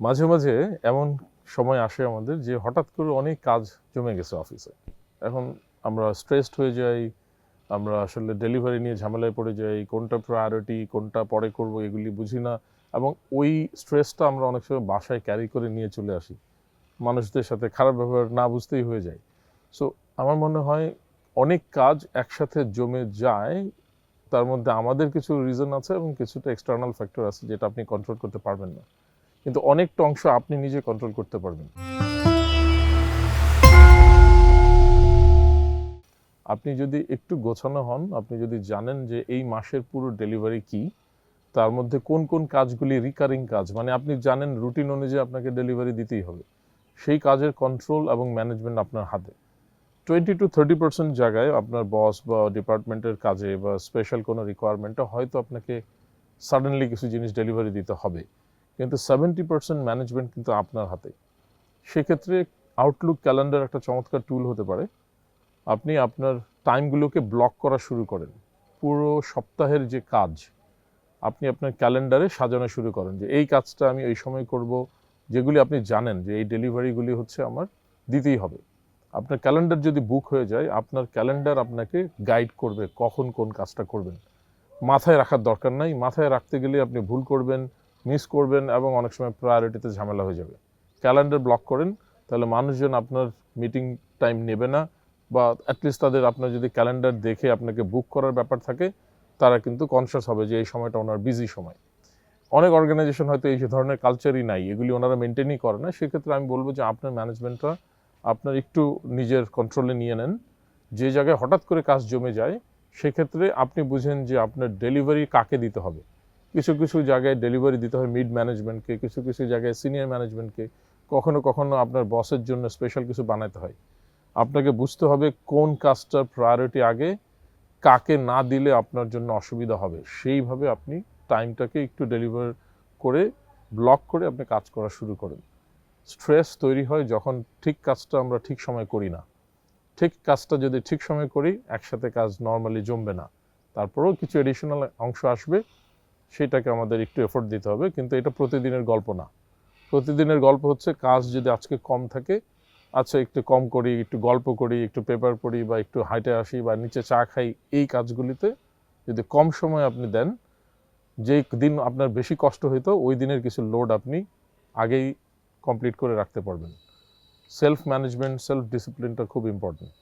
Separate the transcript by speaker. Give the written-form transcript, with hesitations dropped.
Speaker 1: মাঝে মাঝে এমন সময় আসে আমাদের যে হঠাৎ করে অনেক কাজ জমে গেছে অফিসে। এখন আমরা স্ট্রেসড হয়ে যাই, আমরা আসলে ডেলিভারি নিয়ে ঝামেলায় পড়ে যাই, কোনটা প্রায়োরিটি কোনটা পরে করব এগুলি বুঝি না, এবং ওই স্ট্রেসটা আমরা অনেক সময় বাসায় ক্যারি করে নিয়ে চলে আসি, মানুষদের সাথে খারাপ ব্যবহার না বুঝতেই হয়ে যায়। সো আমার মনে হয় অনেক কাজ একসাথে জমে যায়, তার মধ্যে আমাদের কিছু রিজন আছে এবং কিছুটা এক্সটার্নাল ফ্যাক্টর আছে যেটা আপনি কন্ট্রোল করতে পারবেন না, কিন্তু অনেকটা অংশ আপনি নিজে কন্ট্রোল করতে পারবেন। আপনি যদি একটু গোছানো হন, আপনি যদি জানেন যে এই মাসের পুরো ডেলিভারি কি, তার মধ্যে কোন কোন কাজগুলি রিকারিং কাজ, মানে আপনি জানেন রুটিন অনুযায়ী আপনাকে ডেলিভারি দিতেই হবে, সেই কাজের কন্ট্রোল এবং ম্যানেজমেন্ট আপনার হাতে। 20 to 30% জায়গায় আপনার বস বা ডিপার্টমেন্টের কাজে বা স্পেশাল কোনো রিকোয়ারমেন্টে হয়তো আপনাকে সাডেনলি কিছু জিনিস ডেলিভারি দিতে হবে, কিন্তু 70% ম্যানেজমেন্ট কিন্তু আপনার হাতে। সেক্ষেত্রে আউটলুক ক্যালেন্ডার একটা চমৎকার টুল হতে পারে। আপনি আপনার টাইমগুলোকে ব্লক করা শুরু করেন, পুরো সপ্তাহের যে কাজ আপনি আপনার ক্যালেন্ডারে সাজানো শুরু করেন যে এই কাজটা আমি এই সময় করব, যেগুলি আপনি জানেন যে এই ডেলিভারিগুলি হচ্ছে আমার দিতেই হবে। আপনার ক্যালেন্ডার যদি বুক হয়ে যায়, আপনার ক্যালেন্ডার আপনাকে গাইড করবে কখন কোন কাজটা করবেন। মাথায় রাখার দরকার নাই, মাথায় রাখতে গেলে আপনি ভুল করবেন, মিস করবেন এবং অনেক সময় প্রায়োরিটিতে ঝামেলা হয়ে যাবে। ক্যালেন্ডার ব্লক করেন, তাহলে মানুষজন আপনার মিটিং টাইম নেবে না, বা অ্যাটলিস্ট তাদের আপনার যদি ক্যালেন্ডার দেখে আপনাকে বুক করার ব্যাপার থাকে, তারা কিন্তু কনসিয়াস হবে যে এই সময়টা ওনার বিজি সময়। অনেক অর্গানাইজেশন হয়তো এই ধরনের কালচারই নাই, এগুলি ওনারা মেনটেনই করে না। সেক্ষেত্রে আমি বলবো যে আপনার ম্যানেজমেন্টটা আপনার একটু নিজের কন্ট্রোলে নিয়ে নেন। যে জায়গায় হঠাৎ করে কাজ জমে যায়, সেক্ষেত্রে আপনি বুঝেন যে আপনার ডেলিভারি কাকে দিতে হবে। কিছু কিছু জায়গায় ডেলিভারি দিতে হয় মিড ম্যানেজমেন্টকে, কিছু কিছু জায়গায় সিনিয়র ম্যানেজমেন্টকে, কখনো কখনো আপনার বসের জন্য স্পেশাল কিছু বানাতে হয়। আপনাকে বুঝতে হবে কোন কাজটার প্রায়োরিটি আগে, কাকে না দিলে আপনার জন্য অসুবিধা হবে, সেইভাবে আপনি টাইমটাকে একটু ডেলিভার করে ব্লক করে আপনি কাজ করা শুরু করেন। স্ট্রেস তৈরি হয় যখন ঠিক কাজটা আমরা ঠিক সময় করি না। ঠিক কাজটা যদি ঠিক সময় করি, একসাথে কাজ নর্মালি জমবে না, তারপরেও কিছু এডিশনাল অংশ আসবে, সেটাকে আমাদের একটু এফোর্ট দিতে হবে, কিন্তু এটা প্রতিদিনের গল্প না। প্রতিদিনের গল্প হচ্ছে কাজ যদি আজকে কম থাকে, আচ্ছা একটু কম করি, একটু গল্প করি, একটু পেপার পড়ি, বা একটু হাঁটে আসি, বা নিচে চা খাই, এই কাজগুলিতে যদি কম সময় আপনি দেন, যেই দিন আপনার বেশি কষ্ট হইতো ওই দিনের কিছু লোড আপনি আগেই কমপ্লিট করে রাখতে পারবেন। সেলফ ম্যানেজমেন্ট, সেলফ ডিসিপ্লিনটা খুব ইম্পর্টেন্ট।